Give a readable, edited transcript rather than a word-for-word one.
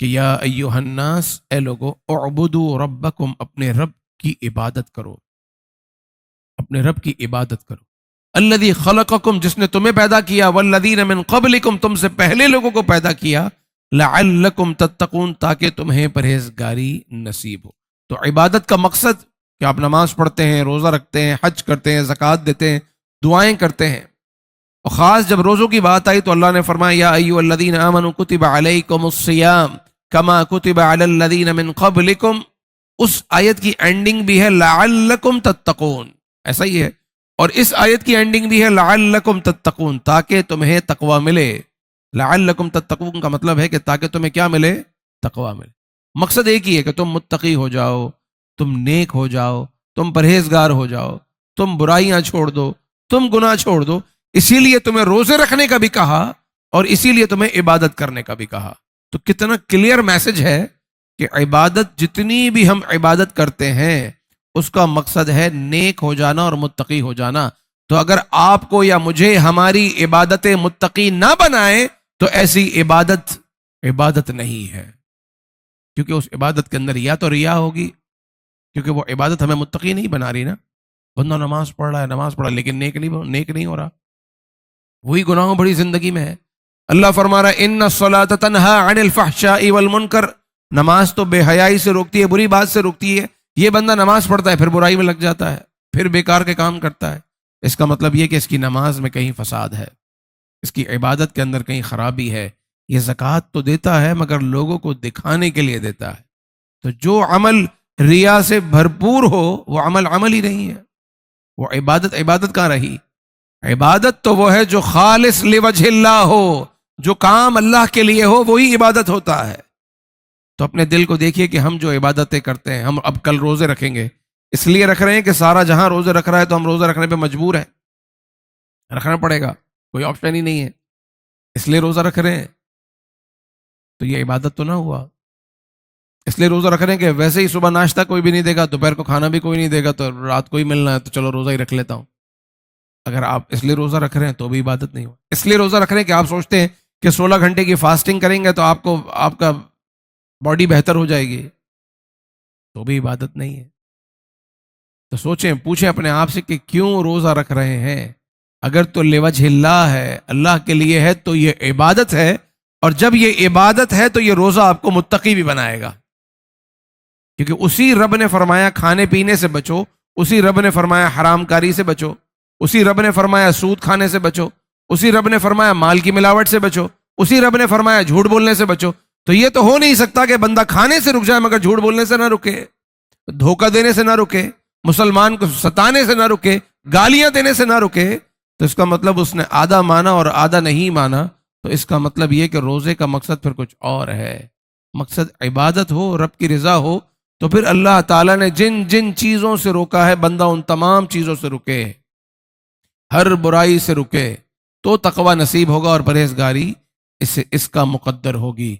کہ یا ایھا الناس، اے لوگو، اعبدوا ربکم، اپنے رب کی عبادت کرو، اپنے رب کی عبادت کرو، الذی خلقکم، جس نے تمہیں پیدا کیا، والذین من قبلکم، تم سے پہلے لوگوں کو پیدا کیا، لعلکم تتقون، تاکہ تمہیں پرہیزگاری نصیب ہو۔ تو عبادت کا مقصد کہ آپ نماز پڑھتے ہیں، روزہ رکھتے ہیں، حج کرتے ہیں، زکوٰۃ دیتے ہیں، دعائیں کرتے ہیں، اور خاص جب روزوں کی بات آئی تو اللہ نے فرمایا یا ایھا الذین آمنوا کتب علیکم الصیام کما کتب علی الذین من قبلکم، اس آیت کی اینڈنگ بھی ہے لعلکم تتقون، ایسا ہی ہے، اور اس آیت کی اینڈنگ بھی ہے لعلکم تتقون، تاکہ تمہیں تقوی ملے۔ لعلکم تتقون کا مطلب ہے کہ تاکہ تمہیں کیا ملے؟ تقوی ملے۔ مقصد ایک ہی ہے کہ تم متقی ہو جاؤ، تم نیک ہو جاؤ، تم پرہیزگار ہو جاؤ، تم برائیاں چھوڑ دو، تم گناہ چھوڑ دو۔ اسی لیے تمہیں روزے رکھنے کا بھی کہا اور اسی لیے تمہیں عبادت کرنے کا بھی کہا۔ تو کتنا کلیئر میسج ہے کہ عبادت، جتنی بھی ہم عبادت کرتے ہیں اس کا مقصد ہے نیک ہو جانا اور متقی ہو جانا۔ تو اگر آپ کو یا مجھے ہماری عبادت متقی نہ بنائے تو ایسی عبادت نہیں ہے، کیونکہ اس عبادت کے اندر یا تو ریا ہوگی، کیونکہ وہ عبادت ہمیں متقی نہیں بنا رہی نا۔ بندہ نماز پڑھ رہا ہے، نماز پڑھ رہا ہے، لیکن نیک نہیں ہو رہا، وہی گناہوں بڑی زندگی میں ہے۔ اللہ فرما رہا ہے ان الصلاۃ تنہی عن الفحشاء والمنکر، نماز تو بے حیائی سے روکتی ہے، بری بات سے روکتی ہے۔ یہ بندہ نماز پڑھتا ہے پھر برائی میں لگ جاتا ہے، پھر بیکار کے کام کرتا ہے، اس کا مطلب یہ کہ اس کی نماز میں کہیں فساد ہے، اس کی عبادت کے اندر کہیں خرابی ہے۔ یہ زکوٰۃ تو دیتا ہے مگر لوگوں کو دکھانے کے لیے دیتا ہے، تو جو عمل ریا سے بھرپور ہو وہ عمل ہی نہیں ہے، وہ عبادت کہاں رہی؟ عبادت تو وہ ہے جو خالص لوجہ اللہ ہو، جو کام اللہ کے لیے ہو وہی عبادت ہوتا ہے۔ تو اپنے دل کو دیکھیے کہ ہم جو عبادتیں کرتے ہیں، ہم اب کل روزے رکھیں گے، اس لیے رکھ رہے ہیں کہ سارا جہاں روزے رکھ رہا ہے تو ہم روزہ رکھنے پہ مجبور ہیں، رکھنا پڑے گا، کوئی آپشن ہی نہیں ہے، اس لیے روزہ رکھ رہے ہیں، تو یہ عبادت تو نہ ہوا۔ اس لیے روزہ رکھ رہے ہیں کہ ویسے ہی صبح ناشتہ کوئی بھی نہیں دے گا، دوپہر کو کھانا بھی کوئی نہیں دے گا، تو رات کو ہی ملنا ہے تو چلو روزہ ہی رکھ لیتا ہوں۔ اگر آپ اس لیے روزہ رکھ رہے ہیں تو بھی عبادت نہیں ہو۔ اس لیے روزہ رکھ رہے ہیں کہ آپ سوچتے ہیں کہ 16 گھنٹے کی فاسٹنگ کریں گے تو آپ کا باڈی بہتر ہو جائے گی، تو بھی عبادت نہیں ہے۔ تو سوچیں، پوچھیں اپنے آپ سے کہ کیوں روزہ رکھ رہے ہیں؟ اگر تو لوجہ اللہ ہے، اللہ کے لیے ہے، تو یہ عبادت ہے، اور جب یہ عبادت ہے تو یہ روزہ آپ کو متقی بھی بنائے گا، کیونکہ اسی رب نے فرمایا کھانے پینے سے بچو، اسی رب نے فرمایا حرام کاری سے بچو، اسی رب نے فرمایا سود کھانے سے بچو، اسی رب نے فرمایا مال کی ملاوٹ سے بچو، اسی رب نے فرمایا جھوٹ بولنے سے بچو۔ تو یہ تو ہو نہیں سکتا کہ بندہ کھانے سے رک جائے مگر جھوٹ بولنے سے نہ رکے، دھوکہ دینے سے نہ رکے، مسلمان کو ستانے سے نہ رکے، گالیاں دینے سے نہ رکے، تو اس کا مطلب اس نے آدھا مانا اور آدھا نہیں مانا۔ تو اس کا مطلب یہ کہ روزے کا مقصد پھر کچھ اور ہے، مقصد عبادت ہو، رب کی رضا ہو، تو پھر اللہ تعالیٰ نے جن جن چیزوں سے روکا ہے بندہ ان تمام چیزوں سے رکے، ہر برائی سے رکے، تو تقوی نصیب ہوگا اور پرہیزگاری اس کا مقدر ہوگی۔